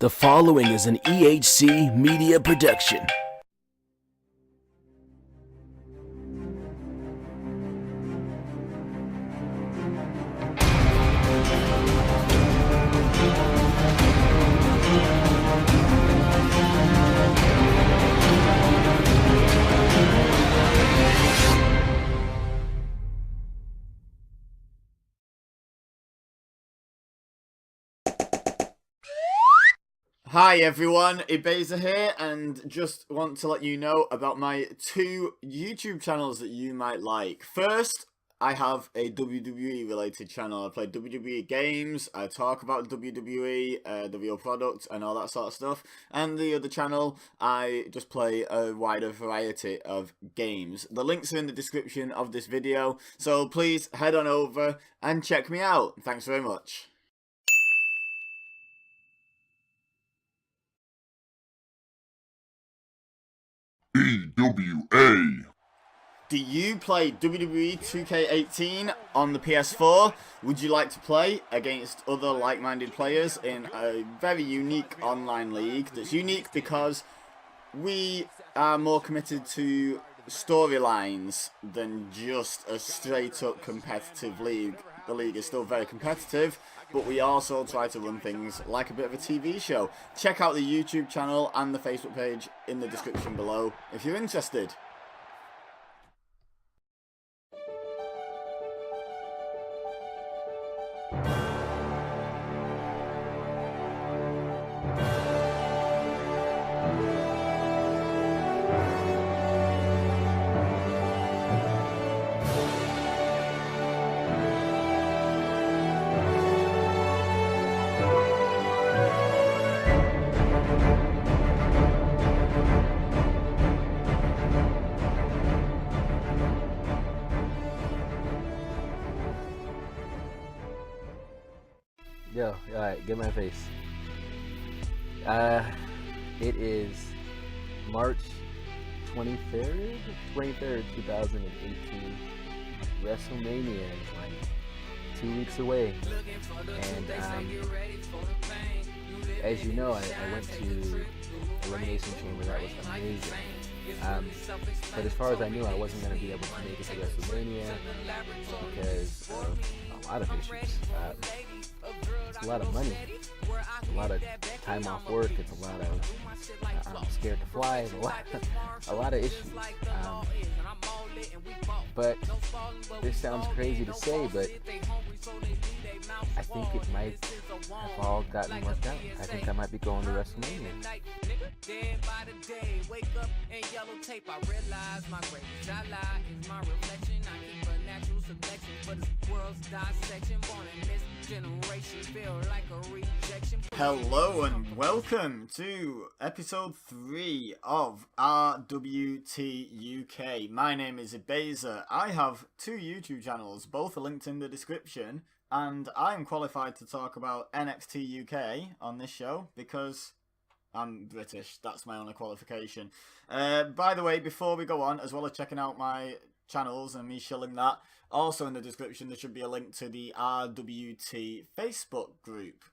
The following is an EHC media production. Hi everyone, Ep3 here, and just want to let you know about my two YouTube channels that you might like. First, I have a WWE related channel. I play WWE games, I talk about WWE, the real product and all that sort of stuff. And the other channel, I just play a wider variety of games. The links are in the description of this video, so please head on over and check me out. Thanks very much. EWA. Do you play WWE 2K18 on the PS4? Would you like to play against other like-minded players in a very unique online league that's unique because we are more committed to storylines than just a straight-up competitive league. The league is still very competitive, but we also try to run things like a bit of a TV show. Check out the YouTube channel and the Facebook page in the description below if you're interested. Yo, alright, get my face. It is March 23rd, 2018. WrestleMania is like 2 weeks away. And as you know, I went to Elimination Chamber. That was amazing. But as far as I knew, I wasn't going to be able to make it to WrestleMania because of a lot of issues. It's a lot of money, it's a lot of time off work, it's a lot of I'm scared to fly, a lot of issues. But this sounds crazy to say, but I think it might have all gotten worked out. I think I might be going to WrestleMania. Hello and welcome to episode 3 of RWT UK. My name is Ep3. I have two YouTube channels, both are linked in the description, and I am qualified to talk about NXT UK on this show because I'm British. That's my only qualification. By the way, before we go on, as well as checking out my channels and me shilling that, also in the description there should be a link to the RWT Facebook group.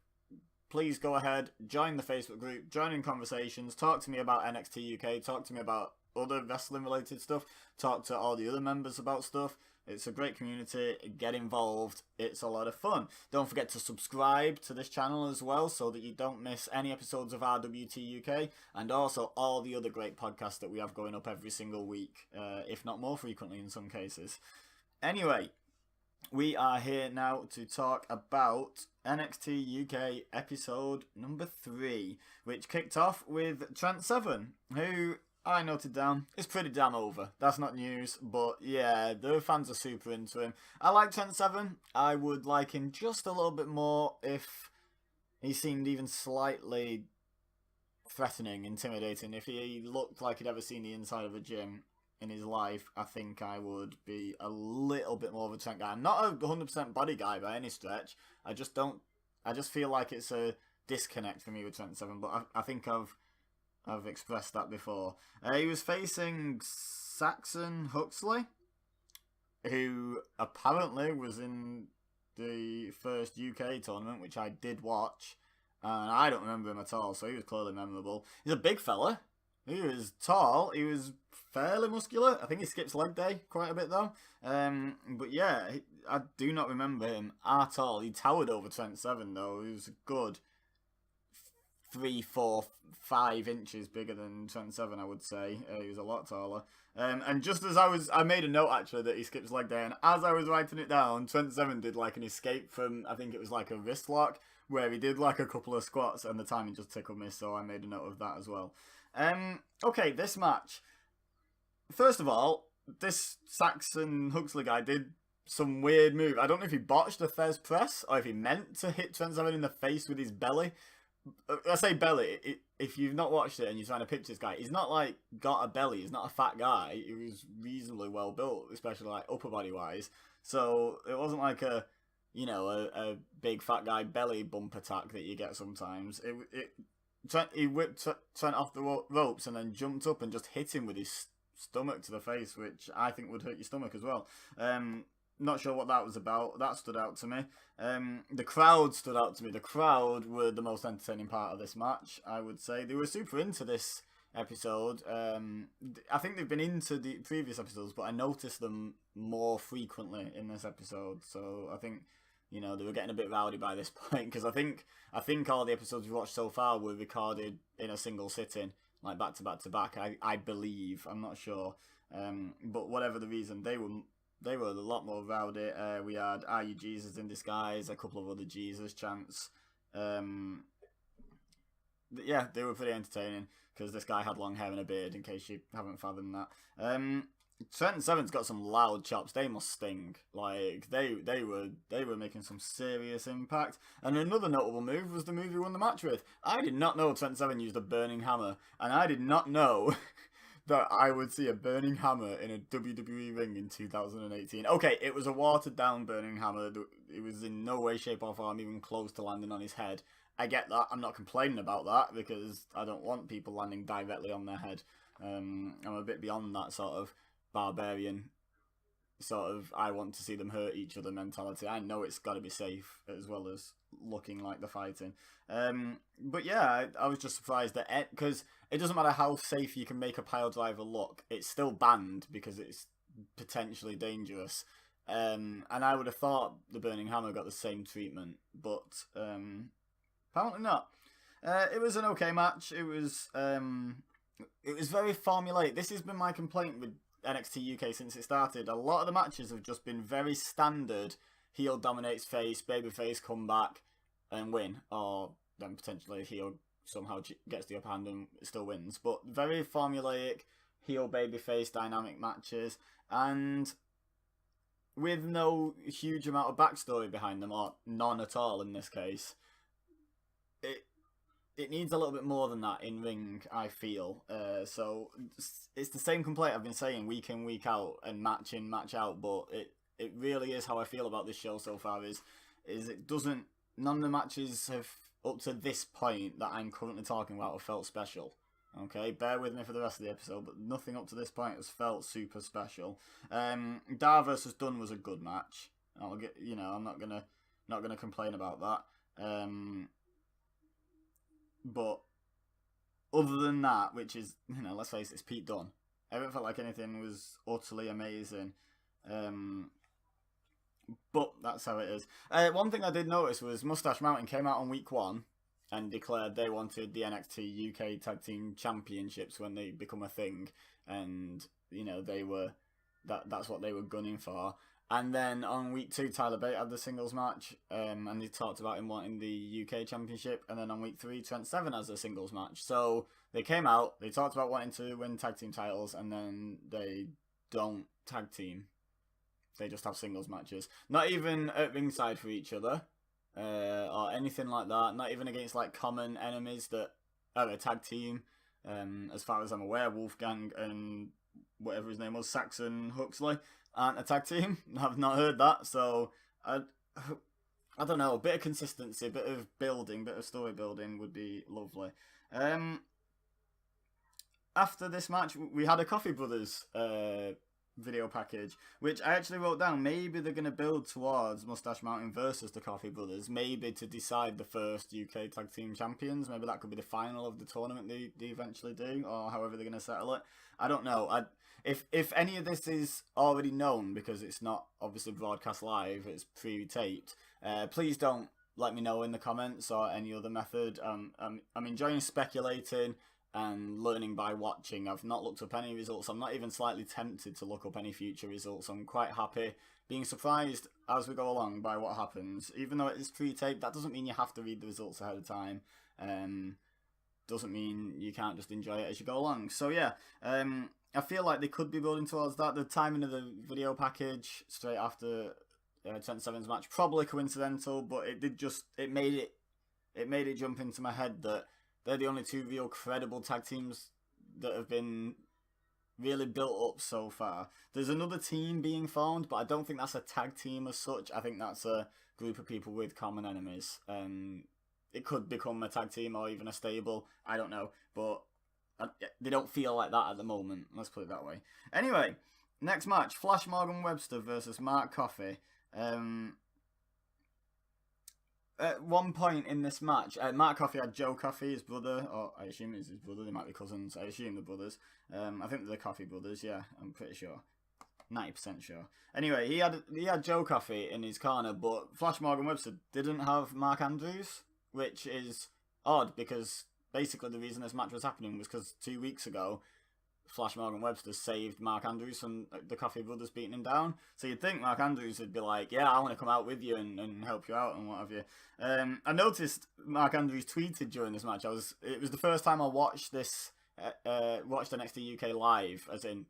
Please go ahead, join the Facebook group, join in conversations, talk to me about NXT UK, talk to me about other wrestling related stuff, talk to all the other members about stuff. It's a great community, get involved, it's a lot of fun. Don't forget to subscribe to this channel as well so that you don't miss any episodes of RWT UK and also all the other great podcasts that we have going up every single week, if not more frequently in some cases. Anyway, we are here now to talk about NXT UK episode number 3, which kicked off with Trent Seven, who I noted down is pretty damn over. That's not news, but yeah, the fans are super into him. I like Trent Seven. I would like him just a little bit more if he seemed even slightly threatening, intimidating. If he looked like he'd ever seen the inside of a gym in his life, I think I would be a little bit more of a Trent guy. I'm not a 100% body guy by any stretch. I just feel like it's a disconnect for me with Trent Seven, but I think I've expressed that before. He was facing Saxon Huxley, who apparently was in the first UK tournament, which I did watch, and I don't remember him at all, so he was clearly memorable. He's a big fella. He was tall. He was fairly muscular. I think he skips leg day quite a bit though. But yeah, I do not remember him at all. He towered over Trent Seven though. He was a good 3, 4, 5 inches bigger than Trent Seven, I would say. He was a lot taller. And just as I made a note actually that he skips leg day, and as I was writing it down, Trent Seven did like an escape from, I think it was like a wrist lock, where he did like a couple of squats and the timing just tickled me, so I made a note of that as well. Okay, this match. First of all, this Saxon Huxley guy did some weird move. I don't know if he botched a Fez press or if he meant to hit Trent Seven in the face with his belly. I say belly. If you've not watched it and you're trying to picture this guy, he's not like got a belly. He's not a fat guy. He was reasonably well built, especially like upper body wise. So it wasn't like a big fat guy belly bump attack that you get sometimes. He whipped Trent off the ropes and then jumped up and just hit him with his stomach to the face, which I think would hurt your stomach as well. Not sure what that was about. That stood out to me. The crowd stood out to me. The crowd were the most entertaining part of this match, I would say. They were super into this episode. I think they've been into the previous episodes, but I noticed them more frequently in this episode. So I think, they were getting a bit rowdy by this point, because I think all the episodes we've watched so far were recorded in a single sitting, like back to back to back. I believe. I'm not sure. But whatever the reason, they were a lot more rowdy. We had "Are You Jesus" in disguise, a couple of other Jesus chants. Yeah, they were pretty entertaining because this guy had long hair and a beard. In case you haven't fathomed that. Trent Seven's got some loud chops. They must sting. Like they were making some serious impact. And another notable move was the move he won the match with. I did not know Trent Seven used a burning hammer, and I did not know that I would see a burning hammer in a WWE ring in 2018. Okay, it was a watered down burning hammer. It was in no way, shape or form even close to landing on his head. I get that. I'm not complaining about that because I don't want people landing directly on their head. I'm a bit beyond that sort of barbarian I want to see them hurt each other mentality. I know it's got to be safe as well as looking like they're fighting. But yeah, I was just surprised that because it doesn't matter how safe you can make a pile driver look, it's still banned because it's potentially dangerous. And I would have thought the burning hammer got the same treatment, but apparently not. It was an okay match. It was very formulaic. This has been my complaint with NXT UK since it started. A lot of the matches have just been very standard. Heel dominates face, babyface come back and win, or then potentially heel somehow gets the upper hand and still wins. But very formulaic heel babyface dynamic matches, and with no huge amount of backstory behind them, or none at all in this case. It needs a little bit more than that in ring, I feel. So it's the same complaint I've been saying week in, week out, and match in, match out. But it really is how I feel about this show so far. Is it doesn't. None of the matches have up to this point that I'm currently talking about have felt special. Okay, bear with me for the rest of the episode, but nothing up to this point has felt super special. Dar versus Dunn was a good match. I'm not gonna complain about that. But other than that, which is, let's face it, it's Pete Dunne. I haven't felt like anything was utterly amazing. But that's how it is. One thing I did notice was Mustache Mountain came out on week 1 and declared they wanted the NXT UK Tag Team Championships when they become a thing. And, they were... That's what they were gunning for. And then on week 2, Tyler Bate had the singles match, and he talked about him wanting the UK Championship. And then on week 3, Trent Seven has a singles match. So they came out, they talked about wanting to win tag team titles, and then they don't tag team. They just have singles matches. Not even at ringside for each other, or anything like that. Not even against like common enemies that are a tag team. As far as I'm aware, Wolfgang and whatever his name was, Saxon Huxley, aren't a tag team. I've not heard that, so I don't know. A bit of consistency, a bit of building, a bit of story building would be lovely. After this match, we had a Coffee Brothers video package, which I actually wrote down. Maybe they're going to build towards Mustache Mountain versus the Coffee Brothers, maybe to decide the first UK Tag Team Champions. Maybe that could be the final of the tournament they eventually do, or however they're going to settle it. I don't know. If any of this is already known, because it's not obviously broadcast live, it's pre-taped, please don't let me know in the comments or any other method. I'm enjoying speculating and learning by watching. I've not looked up any results. I'm not even slightly tempted to look up any future results. I'm quite happy being surprised as we go along by what happens. Even though it's pre-taped, that doesn't mean you have to read the results ahead of time. Doesn't mean you can't just enjoy it as you go along. So yeah, I feel like they could be building towards that. The timing of the video package straight after 27's match, probably coincidental, but it made it jump into my head that they're the only two real credible tag teams that have been really built up so far. There's another team being formed, but I don't think that's a tag team as such. I think that's a group of people with common enemies. It could become a tag team or even a stable. I don't know, but they don't feel like that at the moment. Let's put it that way. Anyway, next match, Flash Morgan Webster versus Mark Coffey. At one point in this match, Mark Coffey had Joe Coffey, his brother, or I assume it's his brother, they might be cousins, I assume they're brothers. I think they're the Coffey brothers, yeah, I'm pretty sure. 90% sure. Anyway, he had Joe Coffey in his corner, but Flash Morgan Webster didn't have Mark Andrews, which is odd, because basically the reason this match was happening was because 2 weeks ago, Flash Morgan Webster saved Mark Andrews from the Coffey brothers beating him down. So you'd think Mark Andrews would be like, yeah, I want to come out with you and help you out and what have you. I noticed Mark Andrews tweeted during this match. It was the first time I watched this, watched NXT UK live, as in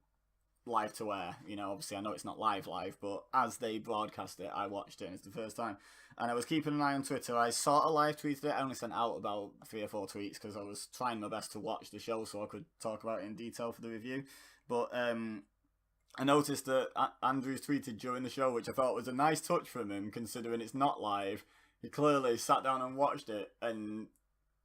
live to air. You know, obviously I know it's not live, but as they broadcast it, I watched it and it's the first time. And I was keeping an eye on Twitter. I sort of live tweeted it. I only sent out about 3 or 4 tweets because I was trying my best to watch the show so I could talk about it in detail for the review. But I noticed that Andrews tweeted during the show, which I thought was a nice touch from him, considering it's not live. He clearly sat down and watched it and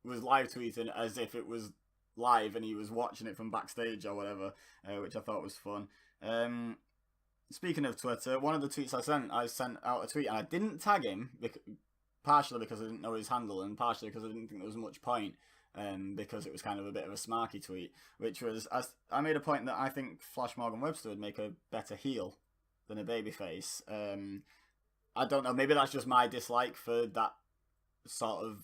was live tweeting as if it was live and he was watching it from backstage or whatever, which I thought was fun. Speaking of Twitter, one of the tweets I sent out a tweet and I didn't tag him, partially because I didn't know his handle and partially because I didn't think there was much point, because it was kind of a bit of a smarky tweet, which was, I made a point that I think Flash Morgan Webster would make a better heel than a babyface. I don't know, maybe that's just my dislike for that sort of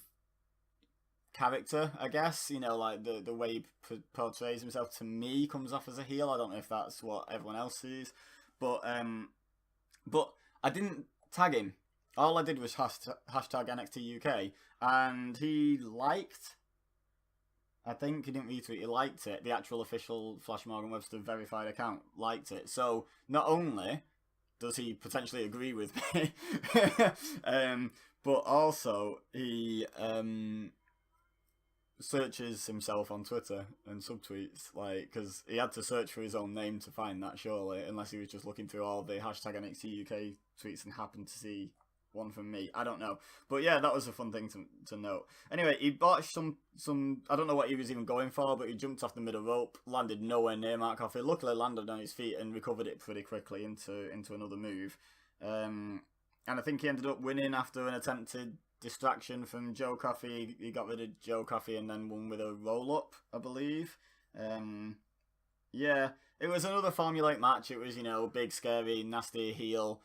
character, I guess. You know, like the way he portrays himself to me comes off as a heel. I don't know if that's what everyone else sees. But I didn't tag him. All I did was hashtag NXT UK, and he liked. I think he didn't retweet. He liked it. The actual official Flash Morgan Webster verified account liked it. So not only does he potentially agree with me, but also he searches himself on Twitter and subtweets, like, because he had to search for his own name to find that, surely, unless he was just looking through all the hashtag NXT UK tweets and happened to see one from me. I don't know, but yeah, that was a fun thing to note. Anyway, he botched some I don't know what he was even going for, but he jumped off the middle rope, landed nowhere near Mark Coffey, luckily landed on his feet and recovered it pretty quickly into another move, and I think he ended up winning after an attempted distraction from Joe Coffey. He got rid of Joe Coffey and then won with a roll-up, I believe. Yeah, it was another formulaic match. It was, you know, big, scary, nasty heel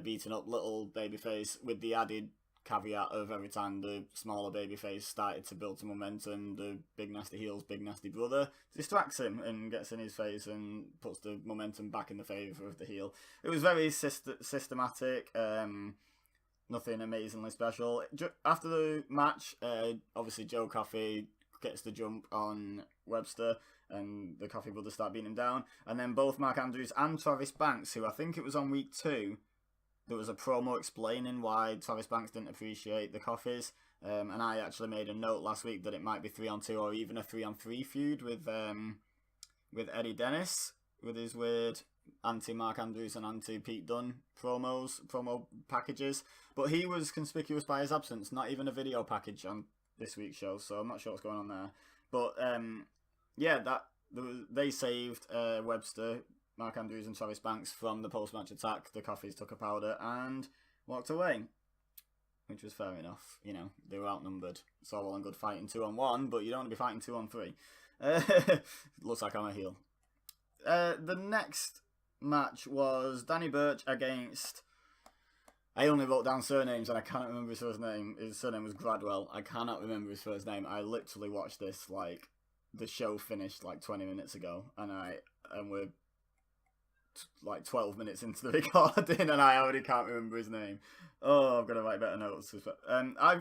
beating up little babyface, with the added caveat of every time the smaller babyface started to build some momentum, the big nasty heel's big nasty brother distracts him and gets in his face and puts the momentum back in the favour of the heel. It was very systematic. Nothing amazingly special. After the match, obviously Joe Coffey gets the jump on Webster and the Coffey brothers start beating him down. And then both Mark Andrews and Travis Banks, who I think it was on week 2, there was a promo explaining why Travis Banks didn't appreciate the Coffeys. And I actually made a note last week that it might be 3-on-2 or even a 3-on-3 feud with Eddie Dennis, with his weird anti-Mark Andrews and anti-Pete Dunne promo packages. But he was conspicuous by his absence, not even a video package on this week's show, so I'm not sure what's going on there. But yeah, they saved Webster Mark Andrews and Travis Banks from the post-match attack. The Coffees took a powder and walked away, which was fair enough. You know, they were outnumbered. It's all well and good fighting 2-on-1, but you don't want to be fighting 2-on-3. Looks like I'm a heel. The next match was Danny Burch against... I only wrote down surnames and I cannot remember his first name. His surname was Gradwell. I cannot remember his first name. I literally watched this, like, the show finished like 20 minutes ago, and we're like 12 minutes into the recording and I already can't remember his name. Oh, I've got to write better notes. I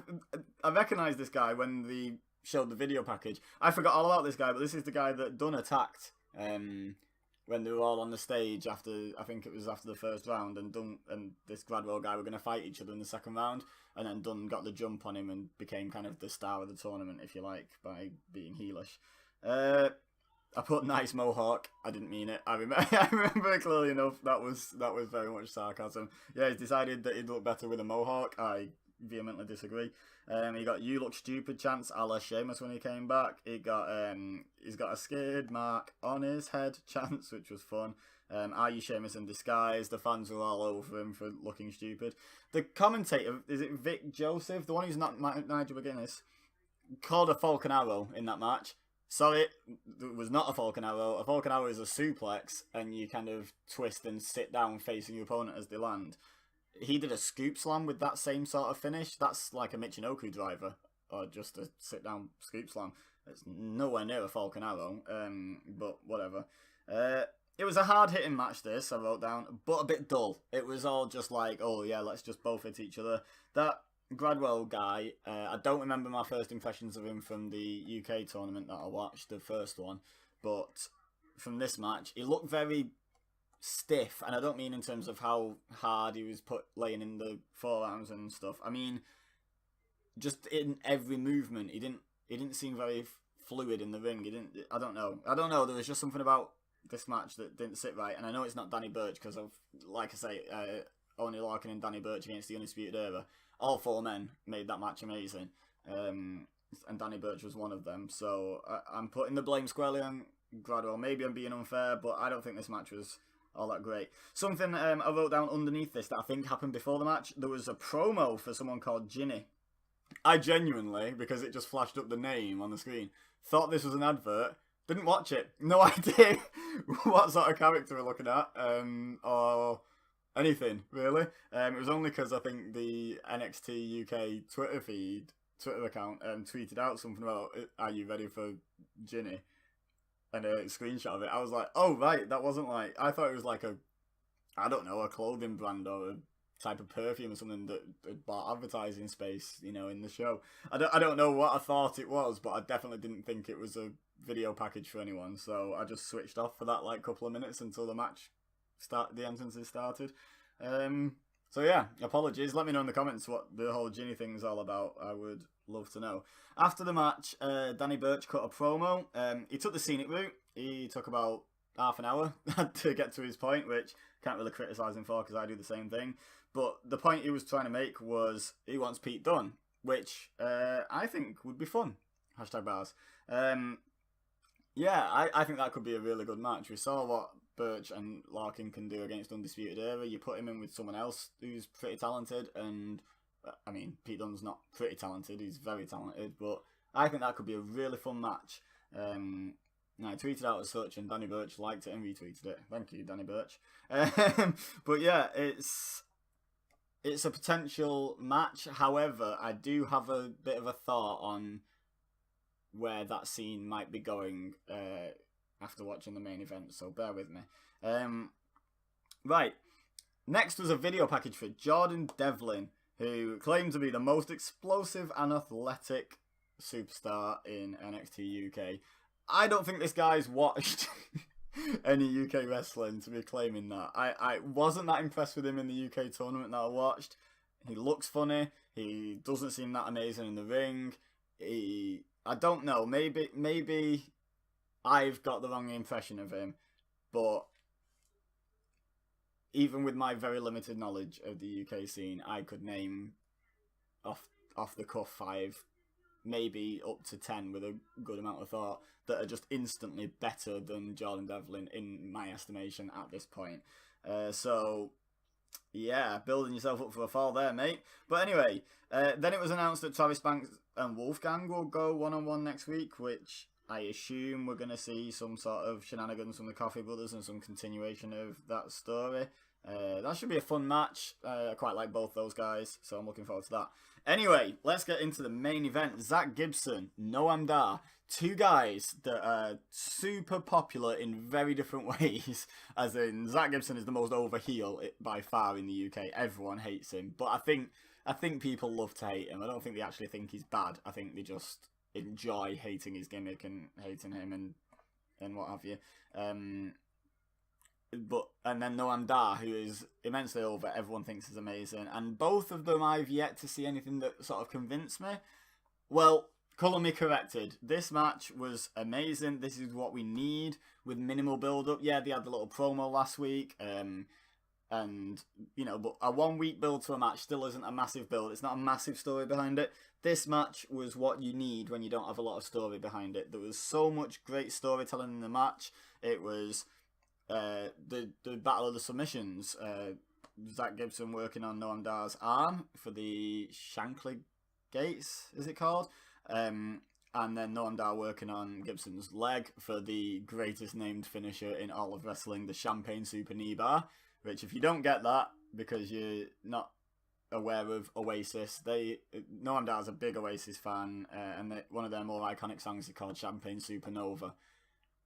recognised this guy when they showed the video package. I forgot all about this guy, but this is the guy that Dunn attacked when they were all on the stage after, I think it was after the first round, and Dunn and this Gradwell guy were going to fight each other in the second round, and then Dunn got the jump on him and became kind of the star of the tournament, if you like, by being heelish. I put nice mohawk. I didn't mean it. I remember it clearly enough. That was very much sarcasm. Yeah, he's decided that he'd look better with a mohawk. I vehemently disagree. He got "You Look Stupid" chance a la Sheamus when he came back. He's got a scared mark on his head chance, which was fun. Are you Sheamus in disguise? The fans were all over him for looking stupid. The commentator, is it Vic Joseph, the one who's not Nigel McGuinness, called a Falcon Arrow in that match. Sorry, it was not a Falcon Arrow. A Falcon Arrow is a suplex, and you kind of twist and sit down facing your opponent as they land. He did a scoop slam with that same sort of finish. That's like a Michinoku driver, or just a sit-down scoop slam. It's nowhere near a Falcon Arrow, but whatever. It was a hard-hitting match, this, I wrote down, but a bit dull. It was all just like, oh yeah, let's just both hit each other. That Gradwell guy, I don't remember my first impressions of him from the UK tournament that I watched, the first one, but from this match, he looked very stiff, and I don't mean in terms of how hard he was laying in the forearms and stuff. I mean, just in every movement, he didn't seem very fluid in the ring. I don't know. There was just something about this match that didn't sit right, and I know it's not Danny Burch because of, like I say, Oney Lorcan and Danny Burch against the Undisputed Era. All four men made that match amazing, and Danny Burch was one of them. So I'm putting the blame squarely on Gradwell. Maybe I'm being unfair, but I don't think this match was all that great. Something I wrote down underneath this that I think happened before the match. There was a promo for someone called Ginny. I genuinely, because it just flashed up the name on the screen, thought this was an advert. Didn't watch it. No idea what sort of character we're looking at, or anything, really. It was only because I think the NXT UK Twitter account tweeted out something about, are you ready for Ginny? And a screenshot of it. I was like, oh, right, that wasn't like... I thought it was like a clothing brand or a type of perfume or something that bought advertising space, in the show. I don't know what I thought it was, but I definitely didn't think it was a video package for anyone. So I just switched off for that couple of minutes until the the entrances started. So yeah, apologies. Let me know in the comments what the whole Ginny thing is all about. I would love to know. After the match, Danny Burch cut a promo. He took the scenic route. He took about half an hour to get to his point, which can't really criticise him for because I do the same thing. But the point he was trying to make was he wants Pete Dunne, which I think would be fun. #bars. Yeah, I think that could be a really good match. We saw what Burch and Larkin can do against Undisputed Era. You put him in with someone else who's pretty talented, and I mean, Pete Dunne's not pretty talented, he's very talented, but I think that could be a really fun match. I tweeted out as such, and Danny Burch liked it and retweeted it. Thank you, Danny Burch. But yeah, it's a potential match. However, I do have a bit of a thought on where that scene might be going after watching the main event, so bear with me. Right, next was a video package for Jordan Devlin, who claimed to be the most explosive and athletic superstar in NXT UK. I don't think this guy's watched any UK wrestling to be claiming that. I wasn't that impressed with him in the UK tournament that I watched. He looks funny. He doesn't seem that amazing in the ring. I don't know. Maybe I've got the wrong impression of him, but even with my very limited knowledge of the UK scene, I could name off the cuff 5 maybe up to 10 with a good amount of thought, that are just instantly better than Jordan Devlin in my estimation at this point. So yeah, building yourself up for a fall there, mate. But anyway, then it was announced that Travis Banks and Wolfgang will go one-on-one next week, which I assume we're going to see some sort of shenanigans from the Coffee Brothers and some continuation of that story. That should be a fun match. I quite like both those guys, so I'm looking forward to that. Anyway, let's get into the main event. Zach Gibson, Noam Dar. Two guys that are super popular in very different ways. As in, Zach Gibson is the most over heel by far in the UK. Everyone hates him. But I think people love to hate him. I don't think they actually think he's bad. I think they just enjoy hating his gimmick and hating him and what have you. And then Noam Dar, who is immensely over, everyone thinks is amazing. And both of them I've yet to see anything that sort of convinced me. Well, colour me corrected. This match was amazing. This is what we need with minimal build-up. Yeah, they had the little promo last week. And, you know, but a 1 week build to a match still isn't a massive build. It's not a massive story behind it. This match was what you need when you don't have a lot of story behind it. There was so much great storytelling in the match. It was the Battle of the Submissions. Zach Gibson working on Noam Dar's arm for the Shankly Gates, is it called? And then Noam Dar working on Gibson's leg for the greatest named finisher in all of wrestling, the Champagne Super Knee Bar. Which, if you don't get that because you're not aware of Oasis, Noam Dar's a big Oasis fan, and one of their more iconic songs is called Champagne Supernova.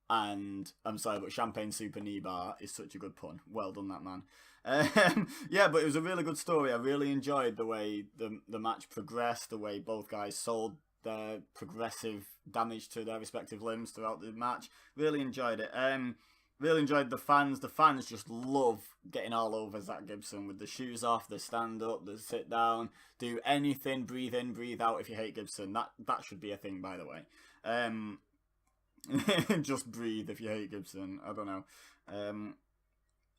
And I'm sorry, but Champagne Super Knee Bar is such a good pun. Well done, that man. Yeah, but it was a really good story. I really enjoyed the way the match progressed, the way both guys sold their progressive damage to their respective limbs throughout the match. Really enjoyed it. Really enjoyed the fans. The fans just love getting all over Zach Gibson with the shoes off, the stand up, the sit down, do anything, breathe in, breathe out if you hate Gibson. That should be a thing, by the way. Just breathe if you hate Gibson. I don't know.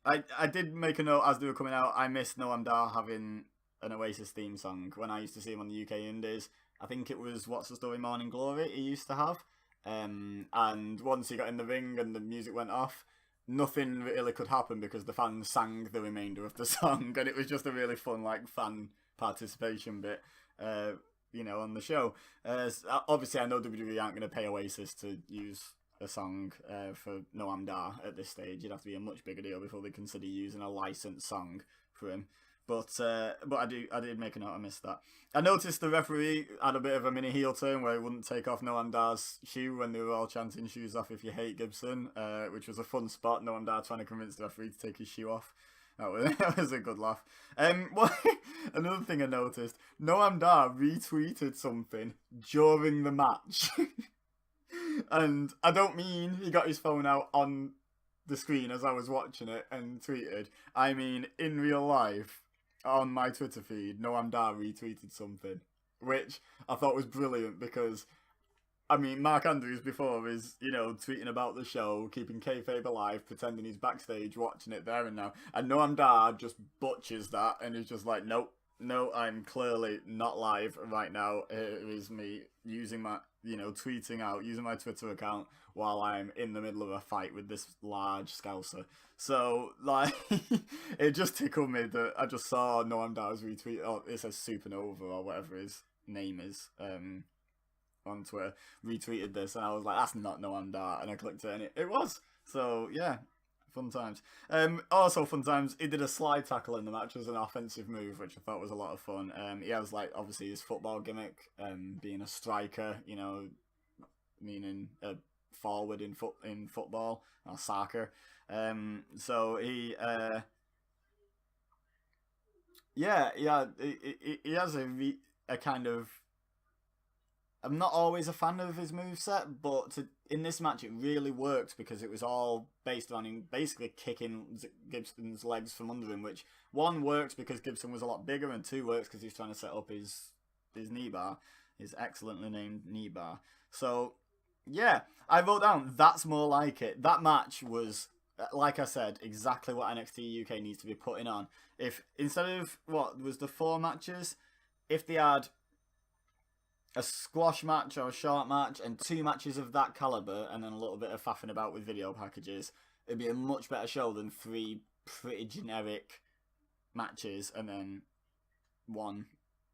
I did make a note as they were coming out. I missed Noam Dar having an Oasis theme song when I used to see him on the UK Indies. I think it was What's the Story Morning Glory he used to have. And once he got in the ring and the music went off, nothing really could happen because the fans sang the remainder of the song, and it was just a really fun fan participation bit, on the show. Obviously, I know WWE aren't going to pay Oasis to use a song for Noam Dar at this stage. It'd have to be a much bigger deal before they consider using a licensed song for him. But I did make a note. I missed that. I noticed the referee had a bit of a mini heel turn where he wouldn't take off Noam Dar's shoe when they were all chanting "shoes off if you hate Gibson," which was a fun spot. Noam Dar trying to convince the referee to take his shoe off. That was a good laugh. Another thing I noticed: Noam Dar retweeted something during the match, and I don't mean he got his phone out on the screen as I was watching it and tweeted. I mean in real life. On my Twitter feed, Noam Dar retweeted something, which I thought was brilliant because, I mean, Mark Andrews before is, tweeting about the show, keeping kayfabe alive, pretending he's backstage watching it there and now. And Noam Dar just butchers that and is just like, no, I'm clearly not live right now. It is me using my, tweeting out, using my Twitter account while I'm in the middle of a fight with this large scouser. So, it just tickled me that I just saw Noam Dar's retweet. Oh, it says Supernova or whatever his name is on Twitter. Retweeted this, and I was like, that's not Noam Dar. And I clicked it, and it was. So, yeah, fun times. Also, fun times, he did a slide tackle in the match as an offensive move, which I thought was a lot of fun. He has, obviously his football gimmick, being a striker, meaning a forward in football or soccer. So he he has a kind of, I'm not always a fan of his moveset, but in this match it really worked because it was all based on him basically kicking Gibson's legs from under him, which one works because Gibson was a lot bigger, and two works because he's trying to set up his knee bar, his excellently named knee bar. So yeah, I wrote down that's more like it. That match was, like I said, exactly what NXT UK needs to be putting on. If instead of what was the 4 matches, if they had a squash match or a short match and 2 matches of that caliber, and then a little bit of faffing about with video packages, it'd be a much better show than 3 pretty generic matches and then 1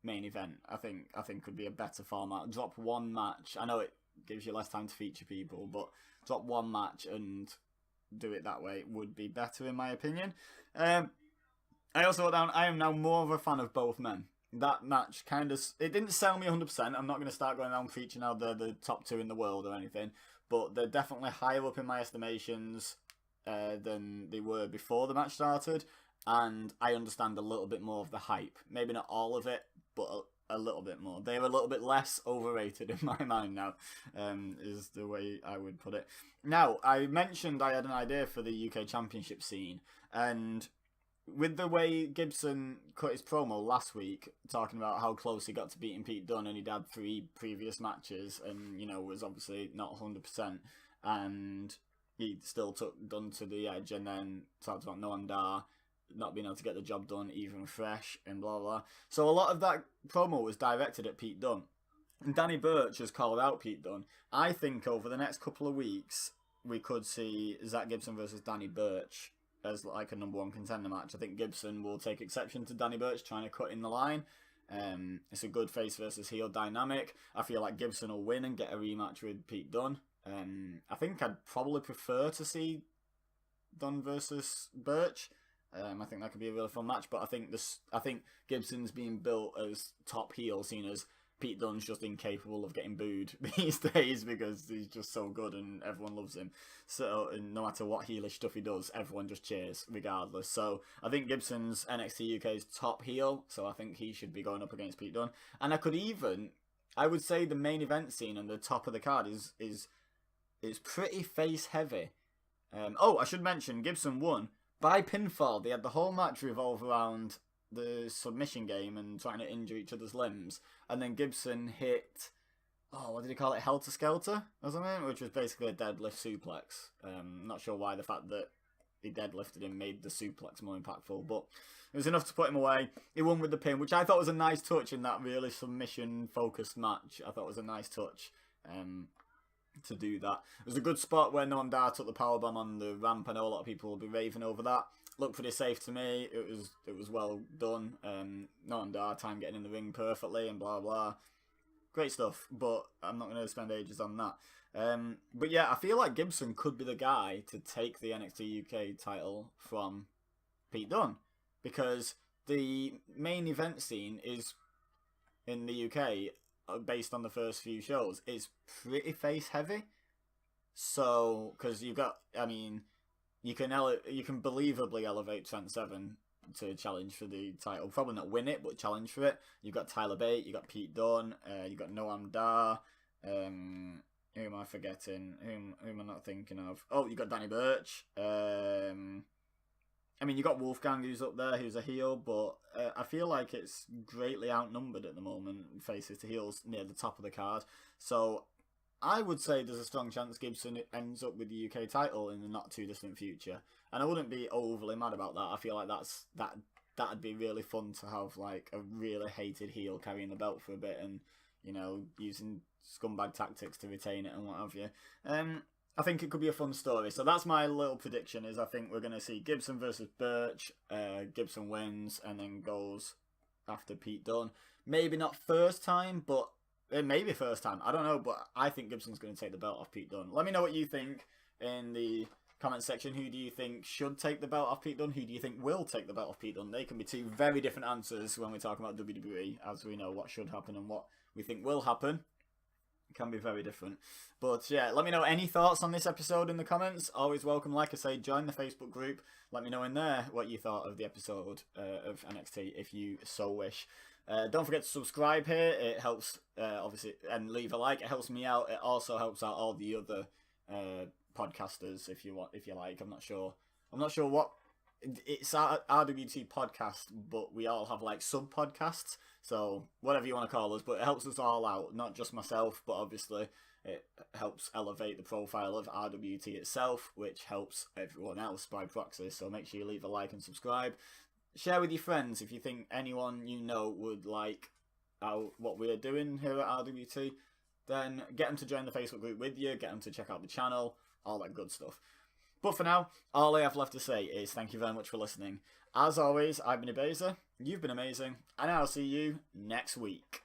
main event. I think could be a better format. Drop 1 match. I know it gives you less time to feature people, but drop 1 match and do it that way would be better in my opinion. I also wrote down, I am now more of a fan of both men. That match it didn't sell me 100%. I'm not going to start going around featuring how they're the top 2 in the world or anything, but they're definitely higher up in my estimations than they were before the match started, and I understand a little bit more of the hype. Maybe not all of it, but a little bit more. They're a little bit less overrated in my mind now, is the way I would put it. Now, I mentioned I had an idea for the UK Championship scene, and with the way Gibson cut his promo last week, talking about how close he got to beating Pete Dunne, and he'd had 3 previous matches, and, you know, was obviously not 100%, and he still took Dunne to the edge, and then talked about Noam Dar not being able to get the job done even fresh, and blah blah. So a lot of that promo was directed at Pete Dunne. And Danny Burch has called out Pete Dunne. I think over the next couple of weeks, we could see Zach Gibson versus Danny Burch as like a number 1 contender match. I think Gibson will take exception to Danny Burch trying to cut in the line. It's a good face versus heel dynamic. I feel like Gibson will win and get a rematch with Pete Dunne. I think I'd probably prefer to see Dunne versus Burch. I think that could be a really fun match, but I think Gibson's being built as top heel, seen as Pete Dunne's just incapable of getting booed these days because he's just so good and everyone loves him. So, and no matter what heelish stuff he does, everyone just cheers regardless. So I think Gibson's NXT UK's top heel, so I think he should be going up against Pete Dunne. And I would say the main event scene and the top of the card is pretty face heavy. I should mention Gibson won by pinfall. They had the whole match revolve around the submission game and trying to injure each other's limbs, and then Gibson hit, what did he call it, Helter Skelter or something, which was basically a deadlift suplex. Not sure why the fact that he deadlifted him made the suplex more impactful, but it was enough to put him away. He won with the pin, which I thought was a nice touch in that really submission focused match. I thought it was a nice touch to do that. It was a good spot where Noam Dar took the powerbomb on the ramp. I know a lot of people will be raving over that. Looked pretty safe to me. It was well done. Noam Dar time getting in the ring perfectly and blah blah. Great stuff, but I'm not going to spend ages on that. But yeah, I feel like Gibson could be the guy to take the NXT UK title from Pete Dunne, because the main event scene is in the UK, based on the first few shows, is pretty face heavy. So, because you can believably elevate Trent Seven to challenge for the title. Probably not win it, but challenge for it. You've got Tyler Bate, you've got Pete Dunne, you've got Noam Dar. Who am I forgetting? Who am I not thinking of? Oh, you've got Danny Burch. You got Wolfgang, who's up there, who's a heel, but I feel like it's greatly outnumbered at the moment, faces to heels, near the top of the card. So I would say there's a strong chance Gibson ends up with the UK title in the not too distant future, and I wouldn't be overly mad about that. I feel like that'd be really fun to have, like a really hated heel carrying the belt for a bit, and using scumbag tactics to retain it and what have you. I think it could be a fun story. So that's my little prediction, is I think we're going to see Gibson versus Burch. Gibson wins and then goes after Pete Dunne. Maybe not first time, but maybe first time. I don't know, but I think Gibson's going to take the belt off Pete Dunne. Let me know what you think in the comment section. Who do you think should take the belt off Pete Dunne? Who do you think will take the belt off Pete Dunne? They can be 2 very different answers when we're talking about WWE, as we know what should happen and what we think will happen. Can be very different. But yeah, let me know any thoughts on this episode in the comments. Always welcome. Like I say, join the Facebook group. Let me know in there what you thought of the episode of NXT, if you so wish. Don't forget to subscribe here. It helps, obviously, and leave a like. It helps me out. It also helps out all the other podcasters, if you like. I'm not sure what. It's our RWT podcast, but we all have like sub podcasts, so whatever you want to call us, but it helps us all out, not just myself, but obviously it helps elevate the profile of RWT itself, which helps everyone else by proxy. So make sure you leave a like and subscribe. Share with your friends if you think anyone you know would like what we're doing here at RWT, then get them to join the Facebook group with you, get them to check out the channel, all that good stuff. But for now, all I have left to say is thank you very much for listening. As always, I've been Ibeza, you've been amazing, and I'll see you next week.